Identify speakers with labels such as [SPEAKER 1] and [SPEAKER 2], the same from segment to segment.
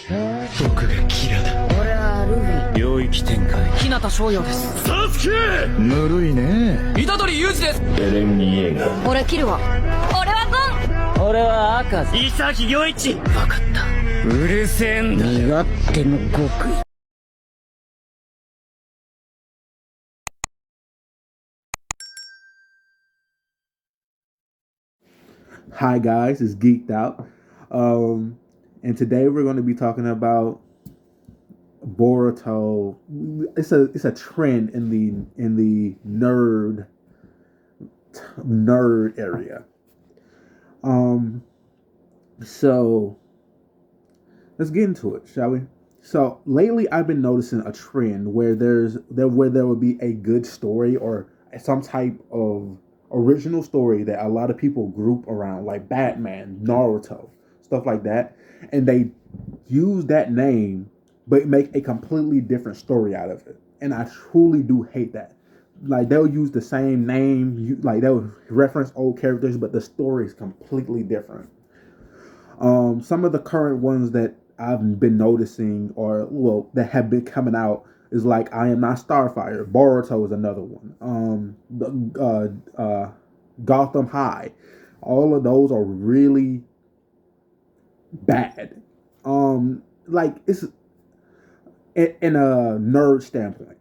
[SPEAKER 1] 僕がキラだ。
[SPEAKER 2] 俺はルフィ。
[SPEAKER 1] 領域展開。
[SPEAKER 2] 日向翔陽です。
[SPEAKER 1] サスケ。ぬるいね。
[SPEAKER 2] 虎杖裕二です。
[SPEAKER 1] エレン・イエガー。
[SPEAKER 2] 俺キルは。俺はゴン。俺は赤ズ。
[SPEAKER 1] 潔陽一。分かった。うるせえんだ。
[SPEAKER 2] 身勝手の極意。
[SPEAKER 3] Hi guys, it's Geeked Out, and today we're going to be talking about Boruto. It's a trend in the nerd area. So let's get into it, shall we? So lately, I've been noticing a trend where there will be a good story or some type of original story that a lot of people group around, like Batman, Naruto, stuff like that, and they use that name but make a completely different story out of it. And I truly do hate that. Like, they'll use the same name, like they'll reference old characters, but the story is completely different. Some of the current ones that I've been noticing, or well, that have been coming out, is like I Am Not Starfire. Boruto is another one. Gotham High. All of those are really bad. Like, it's in a nerd standpoint.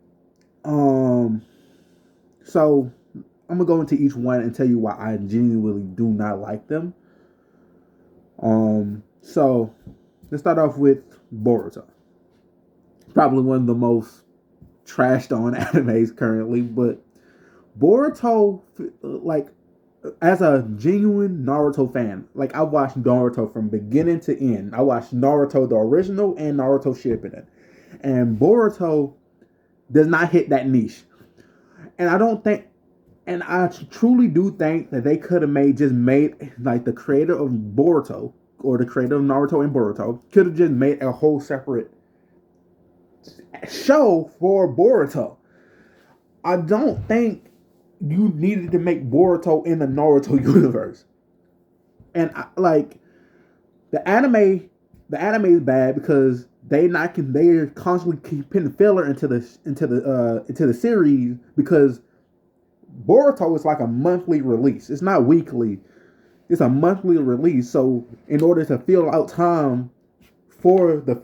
[SPEAKER 3] So I'm gonna go into each one and tell you why I genuinely do not like them. So let's start off with Boruto. Probably one of the most trashed on animes currently, but Boruto, like, as a genuine Naruto fan, like, I watched Naruto from beginning to end. I watched Naruto the original and Naruto Shippuden, and Boruto does not hit that niche. And I truly do think that they could have made like the creator of Boruto or the creator of Naruto and Boruto could have just made a whole separate show for Boruto. I don't think you needed to make Boruto in the Naruto universe. And the anime is bad because they're constantly keeping filler into the series, because Boruto is like a monthly release. It's not weekly. It's a monthly release. So in order to fill out time for the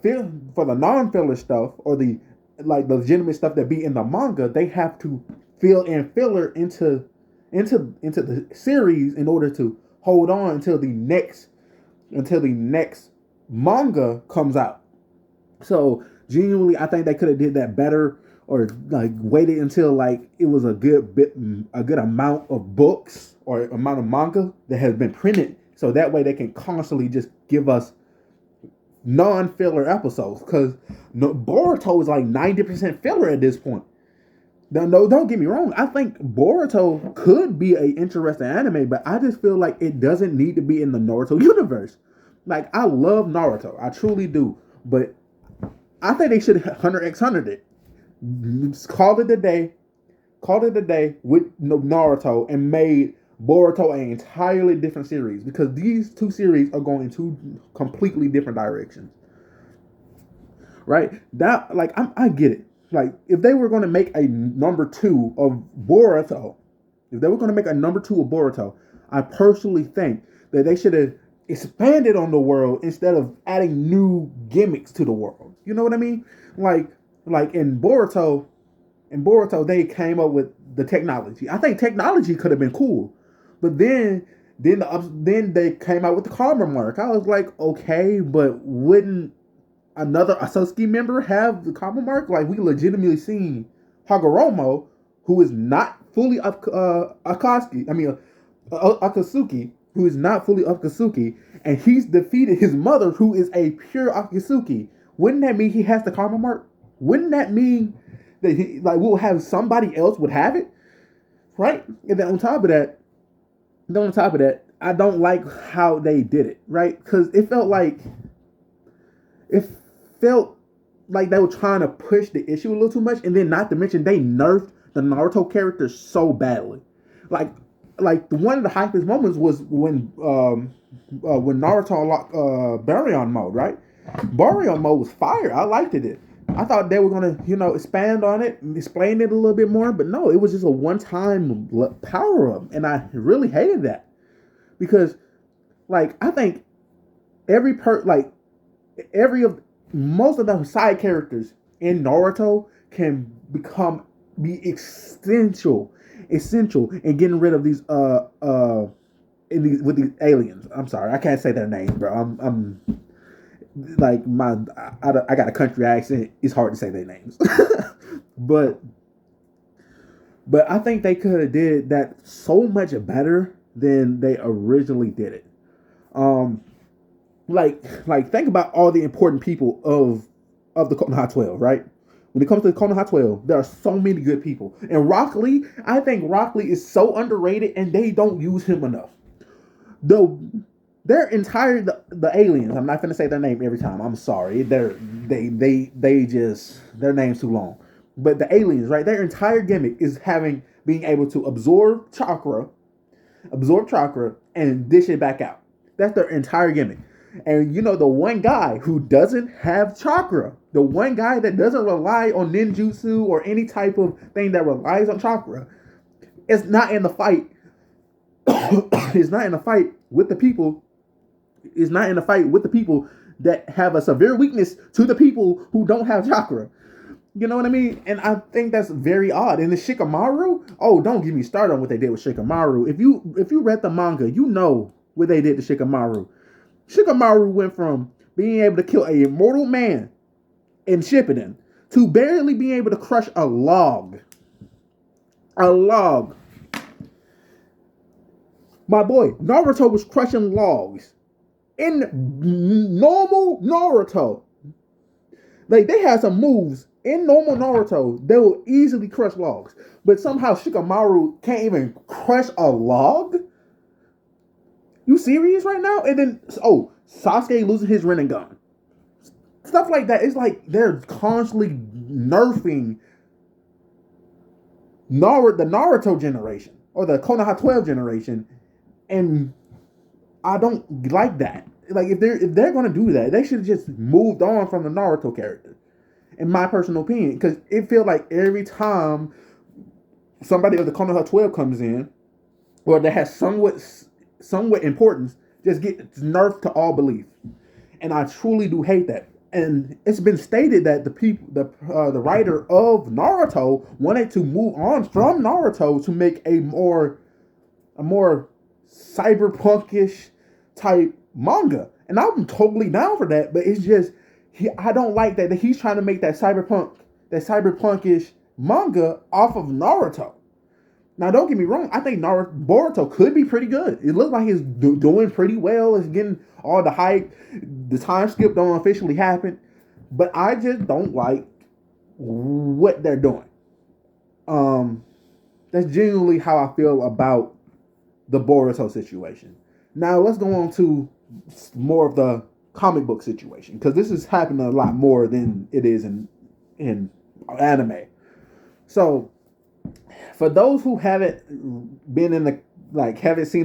[SPEAKER 3] non-filler stuff, or the legitimate stuff that be in the manga, they have to fill in filler into the series in order to hold on until the next manga comes out. So genuinely, I think they could have did that better, or like waited until like it was a good amount of books or amount of manga that has been printed, so that way they can constantly just give us non-filler episodes, because Boruto is like 90% filler at this point. No, don't get me wrong. I think Boruto could be an interesting anime, but I just feel like it doesn't need to be in the Naruto universe. Like, I love Naruto, I truly do, but I think they should 100x100 it. Called it a day with Naruto, and made Boruto an entirely different series, because these two series are going in two completely different directions. Right? That, like, I get it. Like, if they were going to make a number two of Boruto, I personally think that they should have expanded on the world instead of adding new gimmicks to the world. You know what I mean? Like in Boruto, they came up with the technology. I think technology could have been cool, but then they came out with the karma mark. I was like, okay, but wouldn't another Akatsuki member have the karma mark? Like, we legitimately seen Hagoromo, who is not fully Akatsuki, who is not fully Akatsuki, and he's defeated his mother, who is a pure Akatsuki. Wouldn't that mean he has the karma mark? Wouldn't that mean that we'll have somebody else would have it, right? And then on top of that, I don't like how they did it, right? Because it felt like they were trying to push the issue a little too much, and then not to mention they nerfed the Naruto character so badly. Like one of the hypest moments was when Naruto unlocked Baryon mode, right? Barrio mode was fire. I liked it. I thought they were gonna, expand on it, explain it a little bit more, but no, it was just a one-time power up, and I really hated that because, like, I think most of the side characters in Naruto can be essential in getting rid of these with these aliens. I'm sorry, I can't say their names, bro. I'm like I got a country accent. It's hard to say their names, but I think they could have did that so much better than they originally did it. Like think about all the important people of the Konoha 12, right? When it comes to the Konoha 12, there are so many good people. And Rock Lee, I think Rock Lee is so underrated and they don't use him enough. Their entire the aliens, I'm not gonna say their name every time. I'm sorry. Their name's too long. But the aliens, right? Their entire gimmick is being able to absorb chakra, and dish it back out. That's their entire gimmick. And the one guy who doesn't have chakra, the one guy that doesn't rely on ninjutsu or any type of thing that relies on chakra, is not in the fight. Is not in the fight with the people. Is not in the fight with the people that have a severe weakness to the people who don't have chakra. You know what I mean? And I think that's very odd. And the Shikamaru, don't get me started on what they did with Shikamaru. If you read the manga, you know what they did to Shikamaru. Shikamaru went from being able to kill a mortal man in Shippuden to barely being able to crush a log. A log. My boy, Naruto was crushing logs. In normal Naruto, like they had some moves in normal Naruto that will easily crush logs. But somehow Shikamaru can't even crush a log? You serious right now? And then, Sasuke losing his Rinnegan. Stuff like that. It's like they're constantly nerfing the Naruto generation or the Konoha 12 generation, and I don't like that. Like if they're gonna do that, they should have just moved on from the Naruto character, in my personal opinion. Because it feels like every time somebody of the Konoha 12 comes in, or that has somewhat importance, just get nerfed to all belief. And I truly do hate that. And it's been stated that the writer of Naruto wanted to move on from Naruto to make a more cyberpunkish type manga. And I'm totally down for that, but it's just I don't like that he's trying to make that cyberpunkish manga off of Naruto. Now, don't get me wrong. I think Boruto could be pretty good. It looks like he's doing pretty well. It's getting all the hype. The time skip don't officially happen. But I just don't like what they're doing. That's genuinely how I feel about the Boruto situation. Now, let's go on to more of the comic book situation. Because this is happening a lot more than it is in anime. So, for those who haven't seen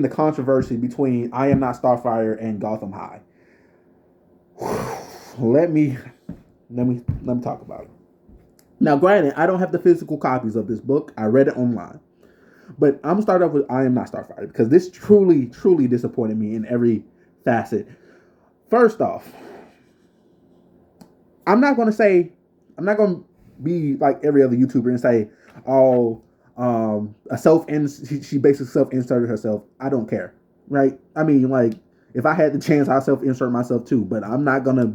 [SPEAKER 3] the controversy between I Am Not Starfire and Gotham High, let me talk about it. Now, granted, I don't have the physical copies of this book. I read it online, but I'm gonna start off with I Am Not Starfire because this truly disappointed me in every facet. First off, I'm not gonna be like every other YouTuber and say, she basically self-inserted herself. I don't care, right? I mean, like, if I had the chance, I'd self-insert myself too, but I'm not gonna,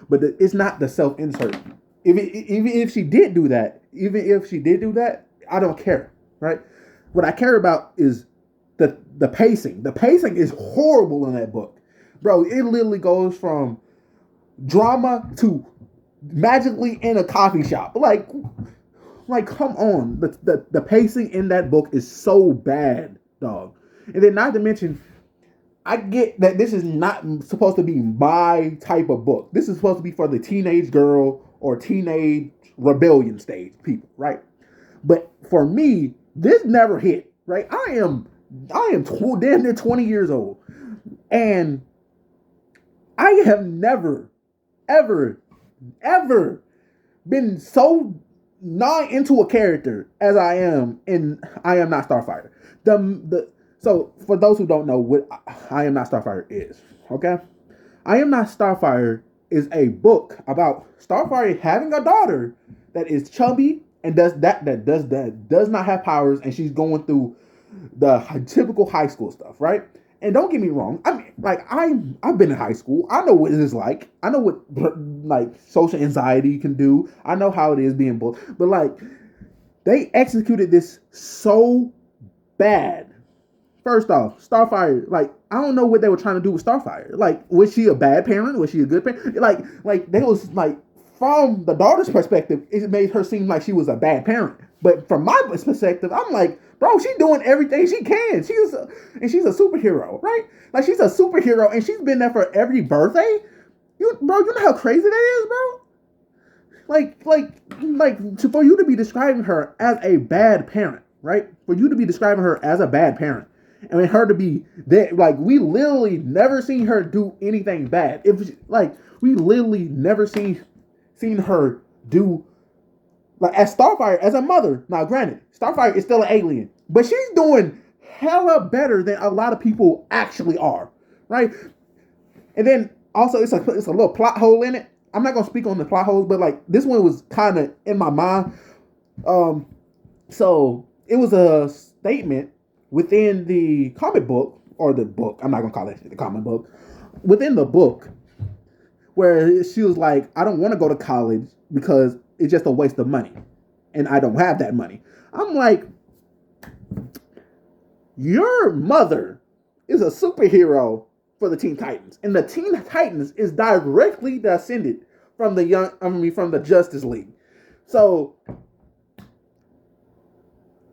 [SPEAKER 3] but it's not the self-insert. Even if she did do that, I don't care, right? What I care about is the pacing. The pacing is horrible in that book. Bro, it literally goes from drama to magically in a coffee shop. Like, come on. The pacing in that book is so bad, dog. And then not to mention, I get that this is not supposed to be my type of book. This is supposed to be for the teenage girl or teenage rebellion stage people, right? But for me, this never hit, right? I am damn near 20 years old. And I have never, ever been so not into a character as I am in I Am Not Starfire. So for those who don't know what I Am Not Starfire is, okay? I Am Not Starfire is a book about Starfire having a daughter that is chubby and does not have powers, and she's going through the typical high school stuff, right? And don't get me wrong, I mean, like I've been in high school. I know what it is like. I know what like social anxiety can do. I know how it is being bullied. But like they executed this so bad. First off, Starfire, like I don't know what they were trying to do with Starfire. Like, was she a bad parent? Was she a good parent? Like they was like from the daughter's perspective, it made her seem like she was a bad parent. But from my perspective, I'm like, bro, she's doing everything she can. She's a superhero, right? Like she's a superhero, and she's been there for every birthday. You know how crazy that is, bro. For you to be describing her as a bad parent, right? For you to be describing her as a bad parent, and her to be that, like we literally never seen her do anything bad. We literally never seen her do. Like, as Starfire, as a mother, now granted, Starfire is still an alien, but she's doing hella better than a lot of people actually are, right? And then, also, it's a little plot hole in it. I'm not going to speak on the plot holes, but, like, this one was kind of in my mind. So, it was a statement within the comic book, or the book, I'm not going to call it the comic book, within the book, where she was like, I don't want to go to college because it's just a waste of money, and I don't have that money. I'm like, your mother is a superhero for the Teen Titans, and the Teen Titans is directly descended from the Justice League. So,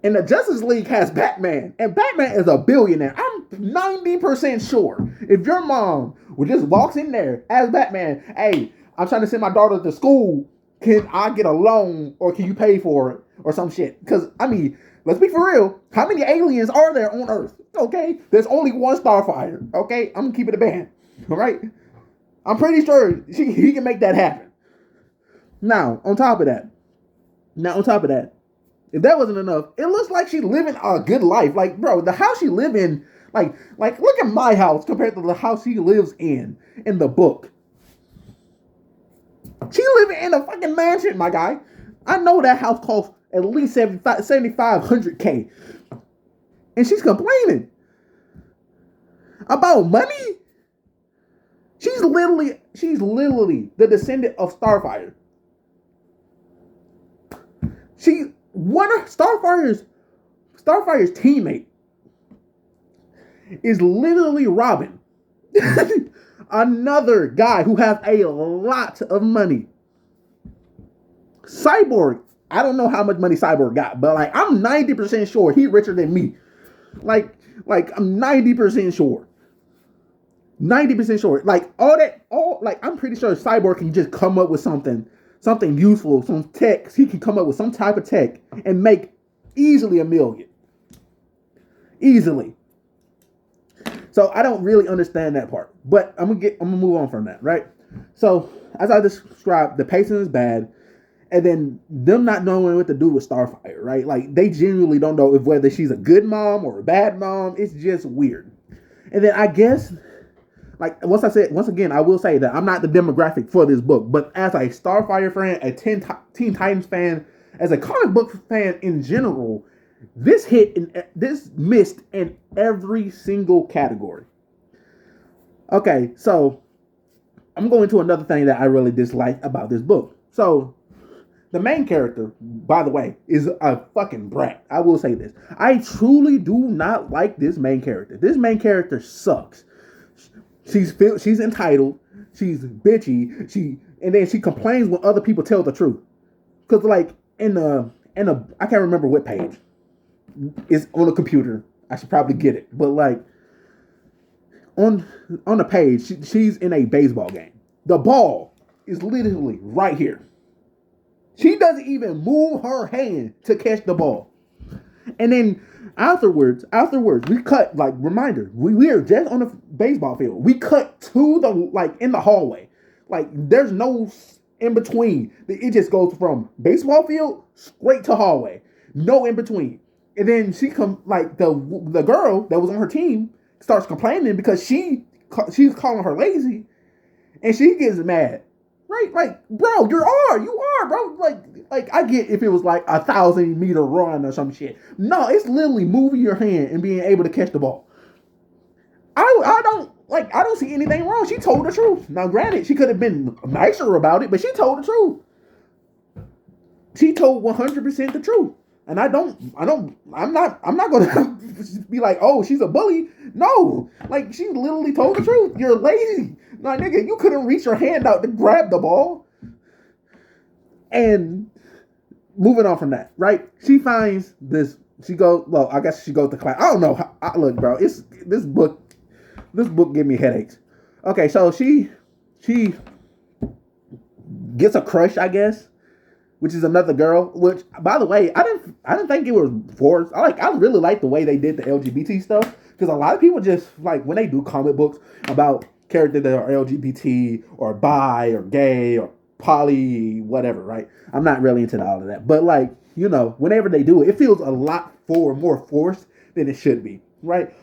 [SPEAKER 3] and the Justice League has Batman, and Batman is a billionaire. I'm 90% sure if your mom would just walks in there as Batman, hey, I'm trying to send my daughter to school. Can I get a loan, or can you pay for it, or some shit? Because, I mean, let's be for real. How many aliens are there on Earth? Okay? There's only one Starfire. Okay? I'm going to keep it a band. All right? I'm pretty sure he can make that happen. Now, on top of that, if that wasn't enough, it looks like she's living a good life. Like, bro, the house she live in, like, look at my house compared to the house she lives in the book. She living in a fucking mansion, my guy. I know that house costs at least $7,500K. And she's complaining about money? She's literally the descendant of Starfire. One of Starfire's teammate is literally robbing another guy who has a lot of money. Cyborg, I don't know how much money Cyborg got, but like I'm 90% sure he's richer than me. Like I'm 90% sure. 90% sure. I'm pretty sure Cyborg can just come up with something useful, some tech. He can come up with some type of tech and make easily $1 million. Easily. So I don't really understand that part, but I'm gonna move on from that, right? So as I described, the pacing is bad, and then them not knowing what to do with Starfire, right? Like they genuinely don't know whether she's a good mom or a bad mom. It's just weird. And then I guess, like once again, I will say that I'm not the demographic for this book, but as a Starfire fan, a Teen Titans fan, as a comic book fan in general, this missed in every single category. Okay, so I'm going to another thing that I really dislike about this book. So the main character, by the way, is a fucking brat. I will say this. I truly do not like this main character. This main character sucks. She's entitled. She's bitchy. And then she complains when other people tell the truth. Cause like in a I can't remember what page. It's on a computer. I should probably get it. But like on the page, she's in a baseball game. The ball is literally right here. She doesn't even move her hand to catch the ball. And then afterwards, we cut, we are just on the baseball field. We cut to in the hallway. Like there's no in between. It just goes from baseball field straight to hallway. No in between. And then she like the girl that was on her team starts complaining because she's calling her lazy, and she gets mad. Right? Like, bro, you are, bro. Like I get if it was like 1,000-meter run or some shit. No, it's literally moving your hand and being able to catch the ball. I don't see anything wrong. She told the truth. Now, granted, she could have been nicer about it, but she told the truth. She told 100% the truth. And I'm not gonna be like, oh, she's a bully. No, like she literally told the truth. You're lazy. Nah, nigga, you couldn't reach your hand out to grab the ball. And moving on from that, right? She finds this. I guess she goes to class. I don't know. Look, bro, it's this book. This book gave me headaches. Okay, so she gets a crush, I guess, which is another girl. Which, by the way, I didn't think it was forced. I really like the way they did the LGBT stuff, because a lot of people just like when they do comic books about characters that are LGBT or bi or gay or poly, whatever. Right? I'm not really into all of that, but like whenever they do it, it feels a lot more forced than it should be. Right?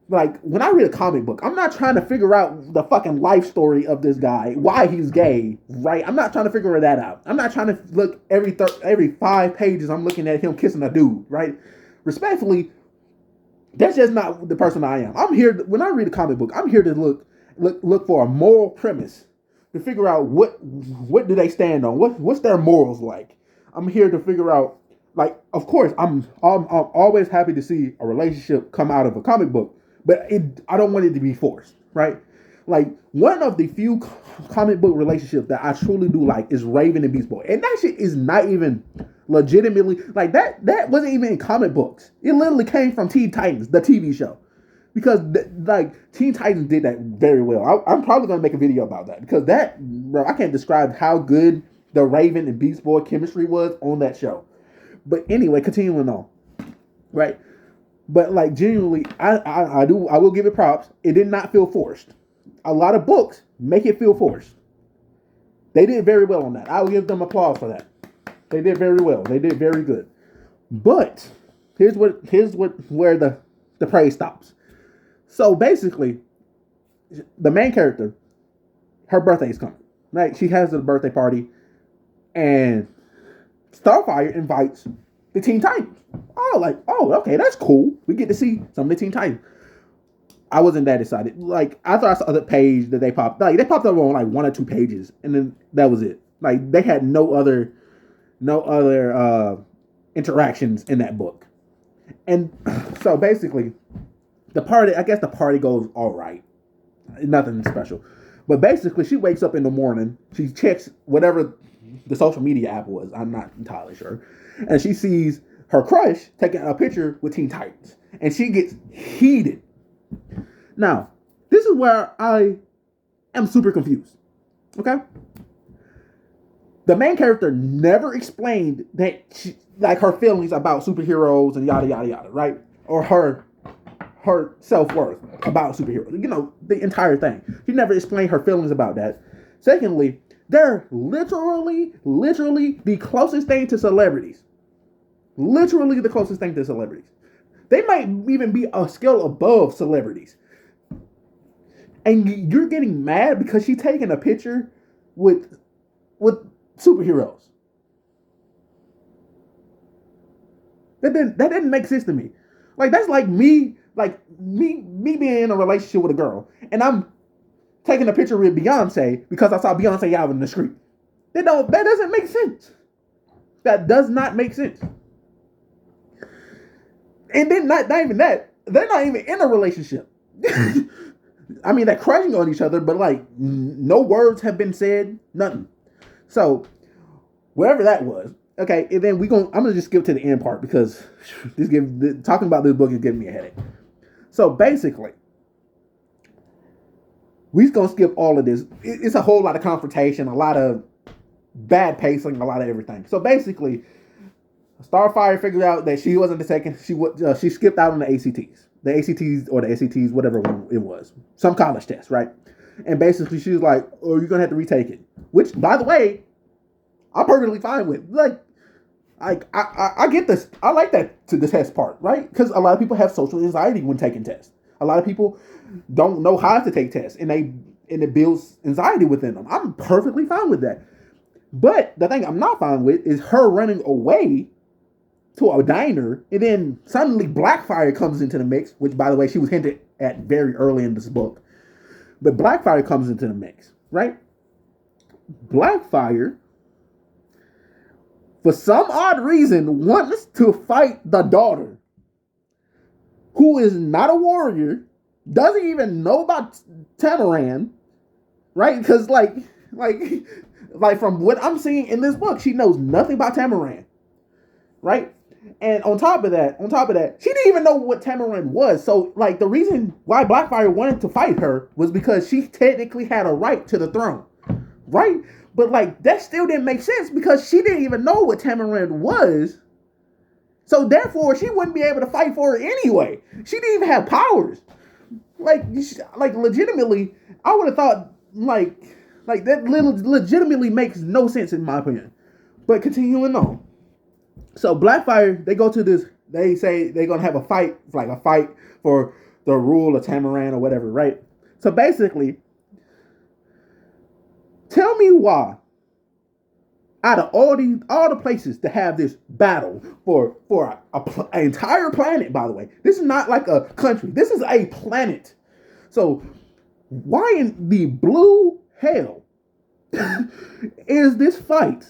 [SPEAKER 3] Like, when I read a comic book, I'm not trying to figure out the fucking life story of this guy, why he's gay, right? I'm not trying to figure that out. I'm not trying to look every 5 pages, I'm looking at him kissing a dude, right? Respectfully, that's just not the person I am. I'm here, when I read a comic book, I'm here to look for a moral premise, to figure out what do they stand on, what's their morals like. I'm here to figure out, like, of course, I'm always happy to see a relationship come out of a comic book. But I don't want it to be forced, right? Like, one of the few comic book relationships that I truly do like is Raven and Beast Boy. And that shit is not even legitimately, like, that wasn't even in comic books. It literally came from Teen Titans, the TV show. Because, Teen Titans did that very well. I'm probably going to make a video about that. Because bro, I can't describe how good the Raven and Beast Boy chemistry was on that show. But anyway, continuing on, right? But like genuinely, I will give it props. It did not feel forced. A lot of books make it feel forced. They did very well on that. I will give them applause for that. They did very well. They did very good. But here's where the praise stops. So basically, the main character, her birthday is coming. Right? She has a birthday party, and Starfire invites the Teen Titans. Okay, that's cool. We get to see some of the Teen Titans. I wasn't that excited. Like, I thought I saw the page that they popped. Like, they popped up on like 1 or 2 pages, and then that was it. Like, they had no other interactions in that book. And so basically, the party goes all right. Nothing special. But basically, she wakes up in the morning. She checks whatever the social media app was. I'm not entirely sure. And she sees her crush taking a picture with Teen Titans. And she gets heated. Now, this is where I am super confused. Okay? The main character never explained that her feelings about superheroes and yada yada yada, right? Or her self-worth about superheroes. The entire thing. She never explained her feelings about that. Secondly, they're literally the closest thing to celebrities. Literally the closest thing to celebrities. They might even be a scale above celebrities. And you're getting mad because she's taking a picture with superheroes. That didn't make sense to me. Like, that's like me being in a relationship with a girl, and I'm taking a picture with Beyonce because I saw Beyonce out in the street. That doesn't make sense. That does not make sense. And then not even that, they're not even in a relationship. I mean, they're crushing on each other, but like no words have been said, nothing. So wherever that was, okay. And then I'm gonna just skip to the end part because talking about this book is giving me a headache. So basically, we're gonna skip all of this. It's a whole lot of confrontation, a lot of bad pacing, a lot of everything. So basically, Starfire figured out that she wasn't the second. She skipped out on the ACTs, or the SATs, whatever it was, some college test, right? And basically, she was like, "Oh, you're gonna have to retake it." Which, by the way, I'm perfectly fine with. Like, I get this. I like that to the test part, right? Because a lot of people have social anxiety when taking tests. A lot of people don't know how to take tests, and it builds anxiety within them. I'm perfectly fine with that. But the thing I'm not fine with is her running away to a diner, and then suddenly Blackfire comes into the mix, which, by the way, she was hinted at very early in this book. But Blackfire comes into the mix, right? Blackfire, for some odd reason, wants to fight the daughter, who is not a warrior, doesn't even know about Tamaran, right? Because like from what I'm seeing in this book, she knows nothing about Tamaran, right? And on top of that, she didn't even know what Tamaran was. So, like, the reason why Blackfire wanted to fight her was because she technically had a right to the throne, right? But, like, that still didn't make sense because she didn't even know what Tamaran was. So, therefore, she wouldn't be able to fight for her anyway. She didn't even have powers. Like legitimately, I would have thought, like that legitimately makes no sense in my opinion. But continuing on. So Blackfire, they go to this, they say they're going to have a fight for the rule of Tamaran or whatever, right? So basically, tell me why, out of all the places to have this battle for an entire planet, by the way, this is not like a country, this is a planet. So why in the blue hell is this fight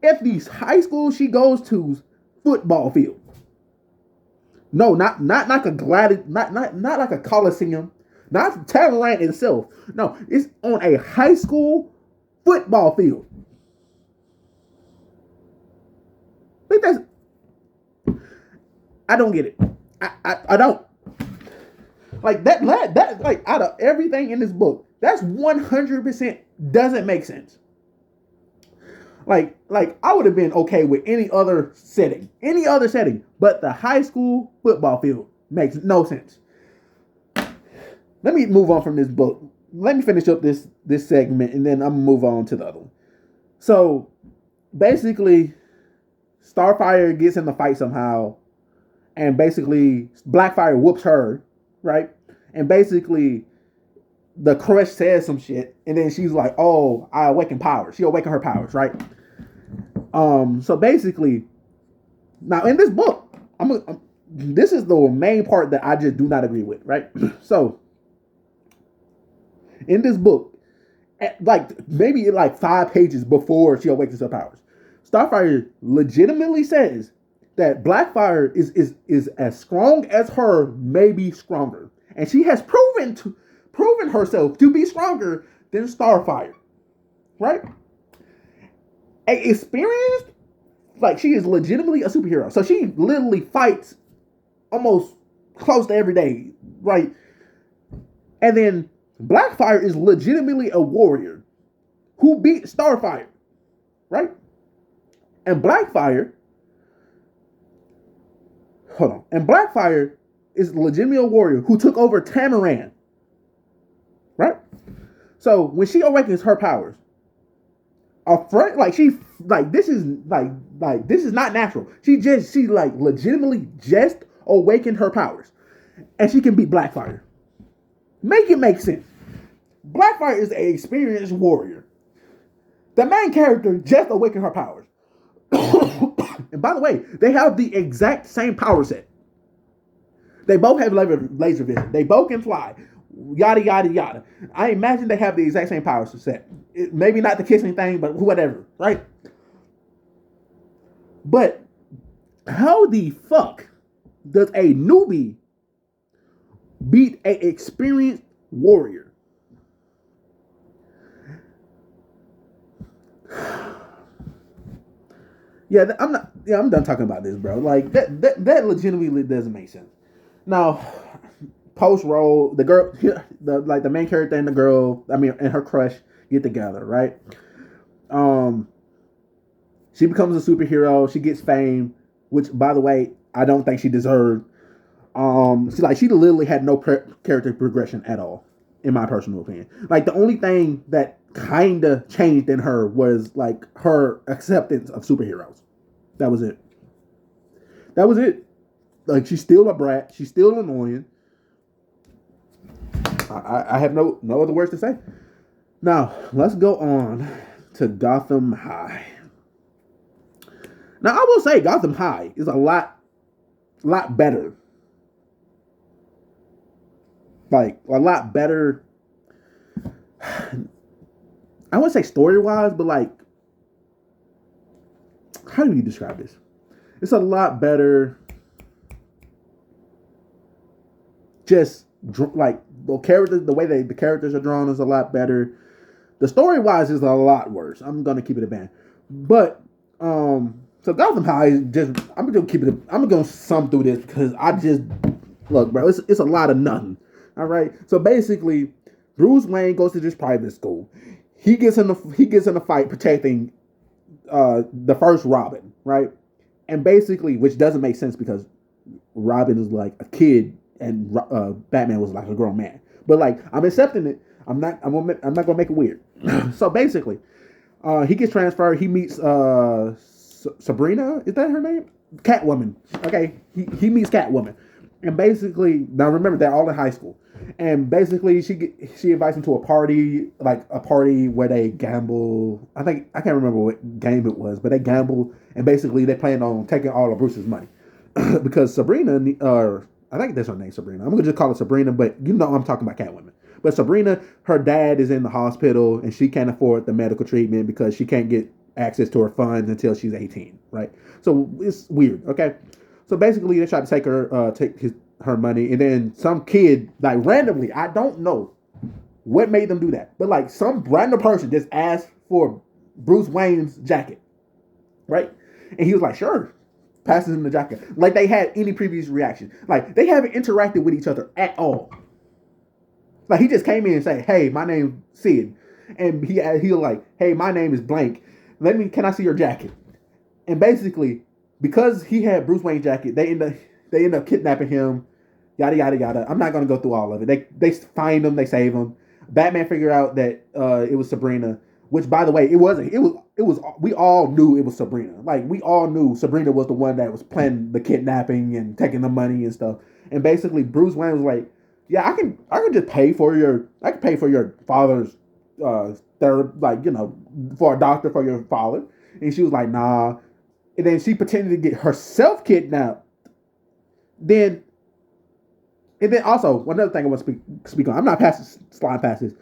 [SPEAKER 3] at the high school she goes to's football field? No, not like a not like a coliseum, not Tamaran itself. No, it's on a high school football field. Like that's, I don't get it. I don't. Like that like out of everything in this book, that's 100% doesn't make sense. Like I would have been okay with any other setting, but the high school football field makes no sense. Let me move on from this book. Let me finish up this segment, and then I'm gonna move on to the other one. So basically, Starfire gets in the fight somehow, and basically Blackfire whoops her, right? And basically, the Crush says some shit, and then she's like, "Oh, I awaken powers." She awakened her powers, right? So basically, now in this book, this is the main part that I just do not agree with, right? So in this book, maybe 5 pages before she awakens her powers, Starfire legitimately says that Blackfire is as strong as her, maybe stronger, and she has proven herself to be stronger than Starfire, right? Experienced, like she is legitimately a superhero. So she literally fights almost close to every day, right? And then Blackfire is legitimately a warrior who beat Starfire, right? And Blackfire is legitimately a warrior who took over Tamaran, right? So when she awakens her powers, this is not natural. She legitimately just awakened her powers, and she can beat Blackfire. Make it make sense. Blackfire is an experienced warrior. The main character just awakened her powers. And by the way, they have the exact same power set. They both have laser vision. They both can fly. Yada, yada, yada. I imagine they have the exact same power set. Maybe not the kissing thing, but whatever, right? But how the fuck does a newbie beat an experienced warrior? I'm done talking about this, bro. Like that legitimately doesn't make sense. Now, post roll, the girl, the main character and the girl, and her crush get together, right? She becomes a superhero. She gets fame, which, by the way, I don't think she deserved. She literally had no character progression at all. in my personal opinion. Like, the only thing that kind of changed in her was like her acceptance of superheroes. That was it. That was it. Like, she's still a brat. She's still annoying. I have no other words to say. Now, let's go on to Gotham High. Now, I will say Gotham High is a lot better. Like, a lot better. I wouldn't say story-wise, but like, how do you describe this? It's a lot better. Just like the characters, the way the characters are drawn is a lot better. The story-wise is a lot worse. I'm gonna keep it a band, but so Gotham High is just. I'm gonna sum through this because I just look, bro. It's a lot of nothing. All right. So basically, Bruce Wayne goes to this private school. He gets in a fight protecting the first Robin, right? And basically, which doesn't make sense because Robin is like a kid and Batman was like a grown man. But like, I'm accepting it. I'm not gonna make it weird. So basically, he gets transferred. He meets Sabrina. Is that her name? Catwoman. Okay. He meets Catwoman, and basically, now remember they're all in high school. And basically, she invites him to a party where they gamble. I can't remember what game it was, but they gamble, and basically they plan on taking all of Bruce's money because Sabrina, I think that's her name, Sabrina. I'm gonna just call her Sabrina, but you know I'm talking about Catwoman. But Sabrina, her dad is in the hospital, and she can't afford the medical treatment because she can't get access to her funds until she's 18, right? So it's weird, okay? So basically, they try to take her money, and then some kid, like randomly, I don't know what made them do that, but like some random person just asked for Bruce Wayne's jacket, right? And he was like, sure, passes him the jacket. Like they had any previous reaction. Like they haven't interacted with each other at all. Like he just came in and said, hey, my name's Sid. And he was like, hey, my name is blank. Can I see your jacket? And basically, because he had Bruce Wayne's jacket, they end up kidnapping him, yada yada yada. I'm not gonna go through all of it. They find him, they save him. Batman figured out that it was Sabrina, which by the way, it wasn't. It was. We all knew it was Sabrina. Like we all knew Sabrina was the one that was planning the kidnapping and taking the money and stuff. And basically, Bruce Wayne was like, yeah, I can just pay for your father's for a doctor for your father. And she was like, nah. And then she pretended to get herself kidnapped. And then also, one other thing I want to speak on. I'm not sliding past this.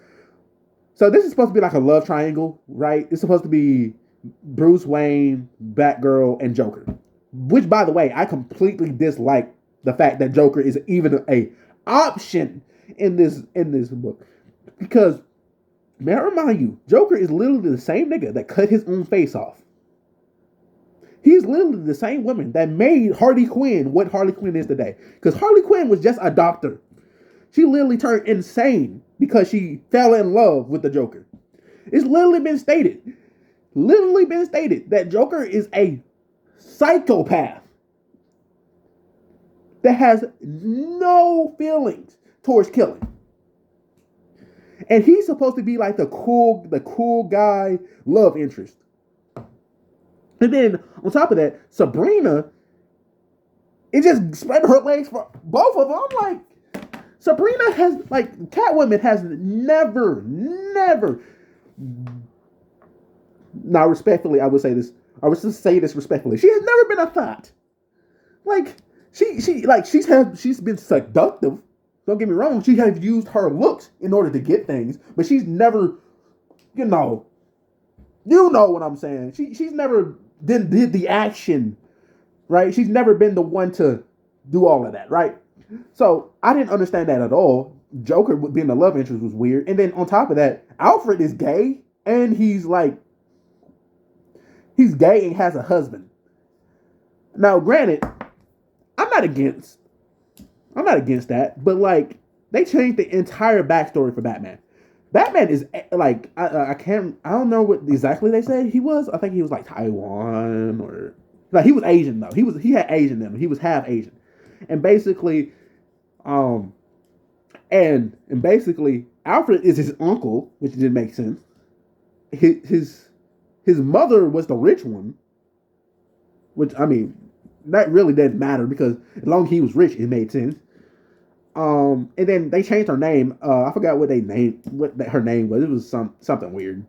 [SPEAKER 3] So this is supposed to be like a love triangle, right? It's supposed to be Bruce Wayne, Batgirl, and Joker. Which, by the way, I completely dislike the fact that Joker is even a option in this book. Because, may I remind you, Joker is literally the same nigga that cut his own face off. He's literally the same woman that made Harley Quinn what Harley Quinn is today. Because Harley Quinn was just a doctor. She literally turned insane because she fell in love with the Joker. It's literally been stated that Joker is a psychopath that has no feelings towards killing. And he's supposed to be like the cool guy love interest. And then on top of that, Sabrina, it just spread her legs for both of them. I'm like, Sabrina has, like, Catwoman has never. Now, respectfully, I would say this. I would just say this respectfully. She has never been a thought. Like, she's been seductive. Don't get me wrong. She has used her looks in order to get things, but she's never, you know what I'm saying. She's never did the action, right? She's never been the one to do all of that, right? So I didn't understand that at all. Joker being the love interest was weird. And then on top of that, Alfred is gay, and he's gay and has a husband. Now, granted, I'm not against that, but like they changed the entire backstory for Batman. Batman is like I don't know what exactly they said he was. I think he was like Taiwan or like he was Asian though. He had Asian in him. He was half Asian, and basically, Alfred is his uncle, which didn't make sense. His mother was the rich one, which I mean, that really didn't matter because as long as he was rich, it made sense. And then they changed her name. I forgot what her name was. It was something weird.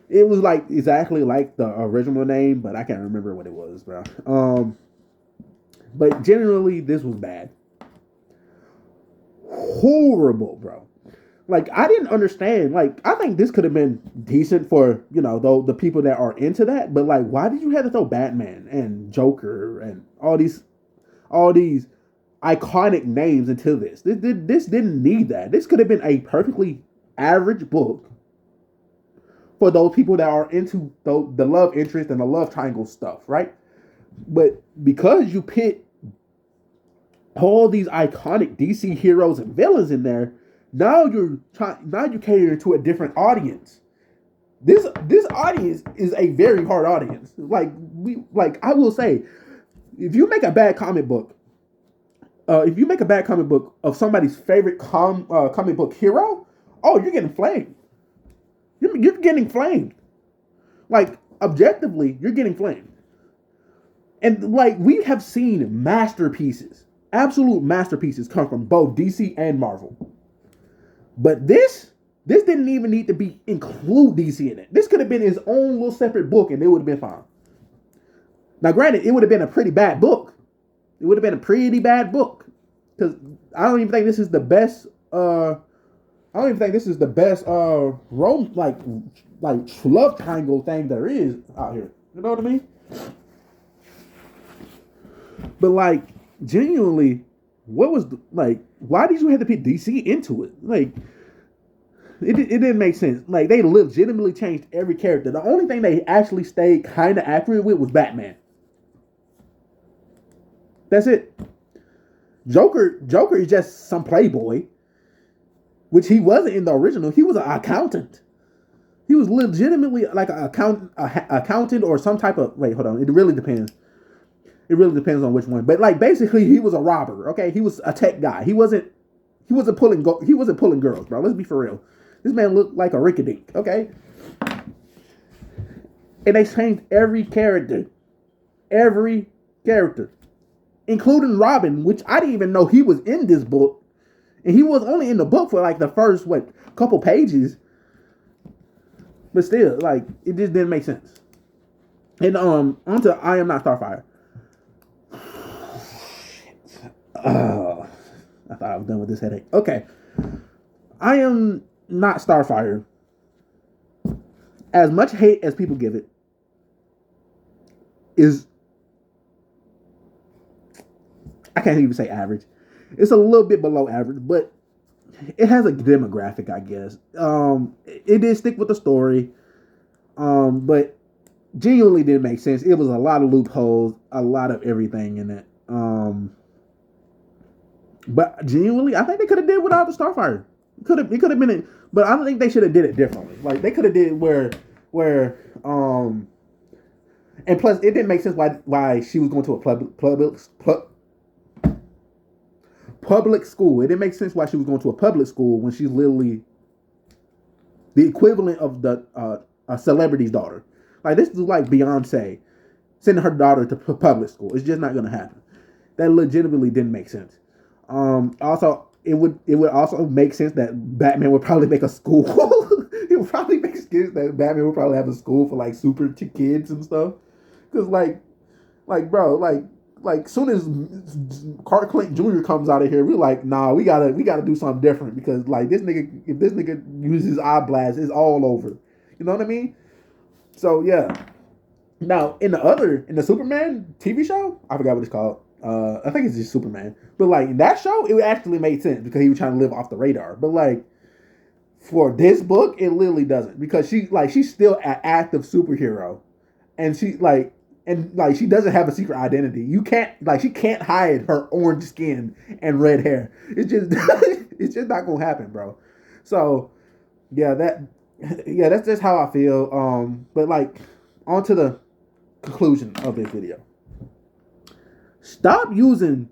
[SPEAKER 3] It was like exactly like the original name, but I can't remember what it was, bro. But generally, this was bad. Horrible, bro. Like, I didn't understand. Like, I think this could have been decent for, the people that are into that. But, like, why did you have to throw Batman and Joker and all these iconic names into this? This didn't need that. This could have been a perfectly average book for those people that are into the love interest and the love triangle stuff, right? But because you put all these iconic DC heroes and villains in there, now you're catering to a different audience. This audience is a very hard audience. Like I will say, if you make a bad comic book, of somebody's favorite comic book hero, oh, you're getting flamed. You're getting flamed. Like, objectively, you're getting flamed. And like, we have seen masterpieces, absolute masterpieces, come from both DC and Marvel. But this didn't even need to include DC in it. This could have been his own little separate book and it would have been fine. Now, granted, it would have been a pretty bad book. It would have been a pretty bad book. Because I don't even think this is the best love triangle thing there is out here. You know what I mean? But like, genuinely, why did you have to put DC into it? Like, it didn't make sense. Like, they legitimately changed every character. The only thing they actually stayed kind of accurate with was Batman. That's it. Joker is just some playboy, which he wasn't in the original. He was an accountant. He was legitimately like an accountant or some type of. Wait, hold on. It really depends. It really depends on which one. But like, basically, he was a robber. Okay, he was a tech guy. He wasn't pulling girls, bro. Let's be for real. This man looked like a rickadink. Okay, and they changed every character, including Robin, which I didn't even know he was in this book, and he was only in the book for like the first couple pages. But still, like, it just didn't make sense. And onto I Am Not Starfire. I thought I was done with this headache. Okay. I Am Not Starfire. As much hate as people give it, is, I can't even say average. It's a little bit below average, but it has a demographic, I guess. It did stick with the story, but genuinely didn't make sense. It was a lot of loopholes, a lot of everything in it. But genuinely, I think they could have did without the Starfire. It could have been it, but I don't think they should have did it differently. Like, they could have did where and plus it didn't make sense why she was going to a public school. It didn't make sense why she was going to a public school when she's literally the equivalent of a celebrity's daughter. Like, this is like Beyonce sending her daughter to public school. It's just not going to happen. That legitimately didn't make sense. Also, it would also make sense that Batman would probably make a school. It would probably make sense that Batman would probably have a school for like super kids and stuff. Because soon as Clark Kent Jr. comes out of here, we're like, nah, we gotta do something different, because like, if this nigga uses eye blast, it's all over. You know what I mean? So yeah. Now in the Superman TV show, I forgot what it's called. I think it's just Superman. But like, in that show, it actually made sense because he was trying to live off the radar. But like, for this book, it literally doesn't, because she's still an active superhero, and she doesn't have a secret identity. She can't hide her orange skin and red hair. It's just not gonna happen, bro. So that's just how I feel. But like, on to the conclusion of this video. Stop using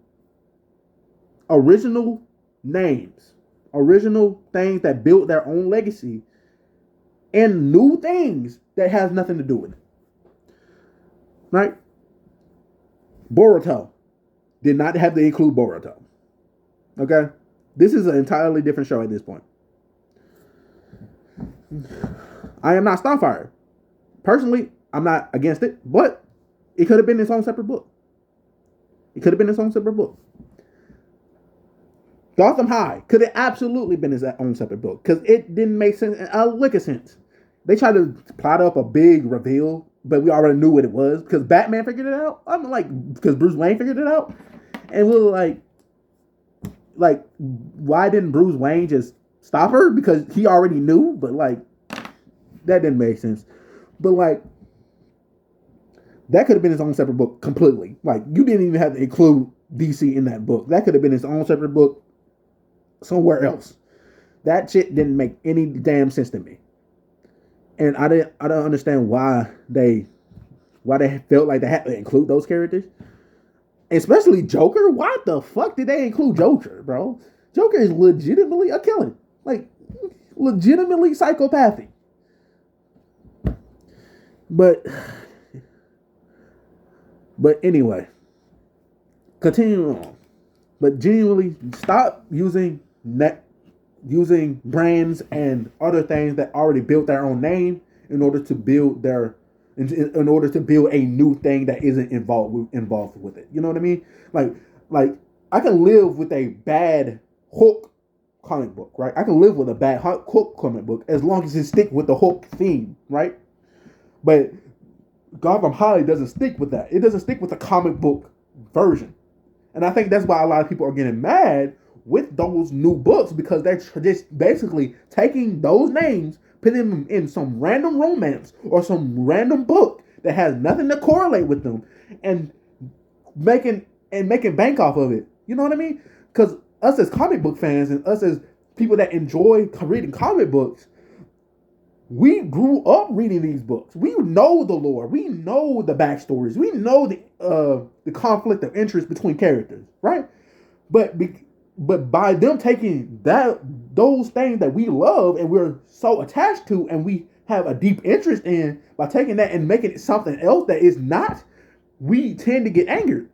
[SPEAKER 3] original names, original things that built their own legacy and new things that has nothing to do with it. Right? Boruto did not have to include Boruto. Okay? This is an entirely different show at this point. I am not Starfire. Personally, I'm not against it, but it could have been its own separate book. It could have been its own separate book. Gotham High could have absolutely been its own separate book because it didn't make sense, a lick of sense. They tried to plot up a big reveal, but we already knew what it was because Batman figured it out. I'm like, because Bruce Wayne figured it out, and we were like, why didn't Bruce Wayne just stop her? Because he already knew, but like, that didn't make sense. But like, that could have been its own separate book completely. Like, you didn't even have to include DC in that book. That could have been its own separate book somewhere else. That shit didn't make any damn sense to me. And I don't understand why they felt like they had to include those characters. Especially Joker. Why the fuck did they include Joker, bro? Joker is legitimately a killer. Like, legitimately psychopathic. But anyway, continuing on. But genuinely, stop using brands and other things that already built their own name in order to build a new thing that isn't involved with it. You know what I mean? Like I can live with a bad Hulk comic book, right? I can live with a bad Hulk comic book as long as it stick with the Hulk theme, right? But Gotham High doesn't stick with that. It doesn't stick with the comic book version. And I think that's why a lot of people are getting mad with those new books because they're just basically taking those names, putting them in some random romance or some random book that has nothing to correlate with them and making bank off of it. You know what I mean? Because us as comic book fans and us as people that enjoy reading comic books, we grew up reading these books. We know the lore. We know the backstories. We know the conflict of interest between characters, right? But by them taking those things that we love and we're so attached to and we have a deep interest in, by taking that and making it something else that is not, we tend to get angered,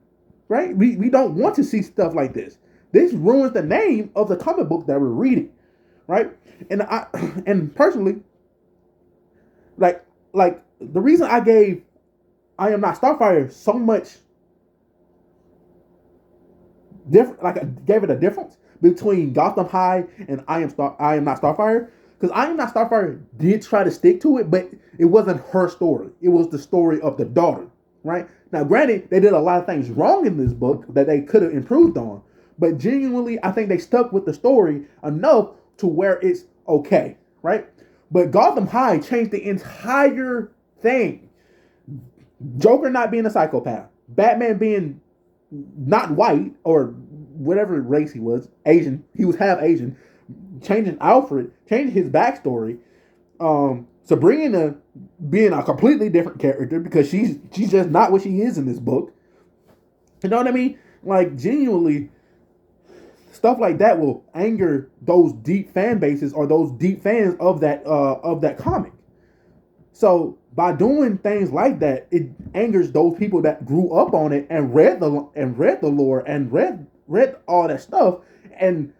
[SPEAKER 3] right? We don't want to see stuff like this. This ruins the name of the comic book that we're reading, right? And personally, like the reason I gave I Am Not Starfire so much different, like I gave it a difference between Gotham High and I Am Not Starfire, because I Am Not Starfire did try to stick to it, but it wasn't her story. It was the story of the daughter, right? Now, granted, they did a lot of things wrong in this book that they could have improved on, but genuinely, I think they stuck with the story enough to where it's okay, right? But Gotham High changed the entire thing. Joker not being a psychopath, Batman being not white or whatever race he was, Asian. He was half Asian. Changing Alfred, changing his backstory. Sabrina being a completely different character because she's just not what she is in this book. You know what I mean? Like, genuinely, stuff like that will anger those deep fan bases or those deep fans of that comic. So by doing things like that, it angers those people that grew up on it and read the lore and read all that stuff and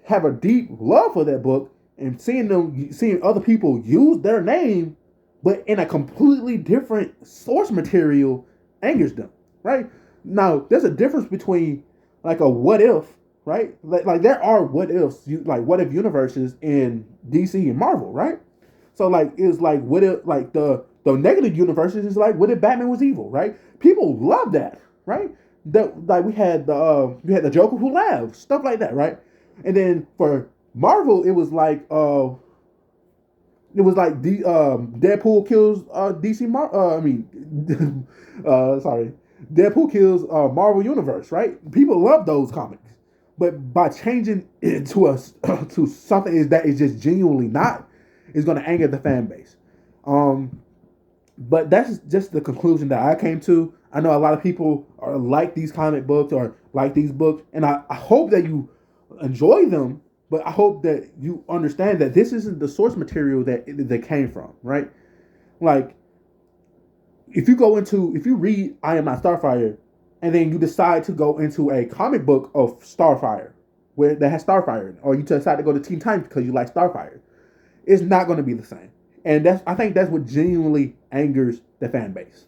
[SPEAKER 3] have a deep love for that book, and seeing other people use their name but in a completely different source material angers them, right? Now, there's a difference between like a what if, right? Like there are what ifs, like what if universes in DC and Marvel, right? So like it's like what if, like the negative universes is like what if Batman was evil, right? People love that, right? Like we had the Joker who laughs, stuff like that, right? And then for Marvel, it was like Deadpool kills Deadpool kills Marvel Universe, right? People love those comics. But by changing it to to something that is just genuinely not, is going to anger the fan base. But that's just the conclusion that I came to. I know a lot of people are like these comic books or like these books, and I hope that you enjoy them But I hope that you understand that this isn't the source material that they came from, right? Like, if you read I Am Not Starfire, and then you decide to go into a comic book of Starfire, where that has Starfire, or you decide to go to Teen Titans because you like Starfire, it's not going to be the same. And I think that's what genuinely angers the fan base.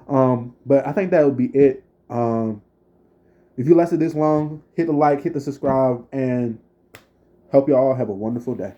[SPEAKER 3] But I think that would be it. If you lasted this long, hit the like, hit the subscribe, and hope you all have a wonderful day.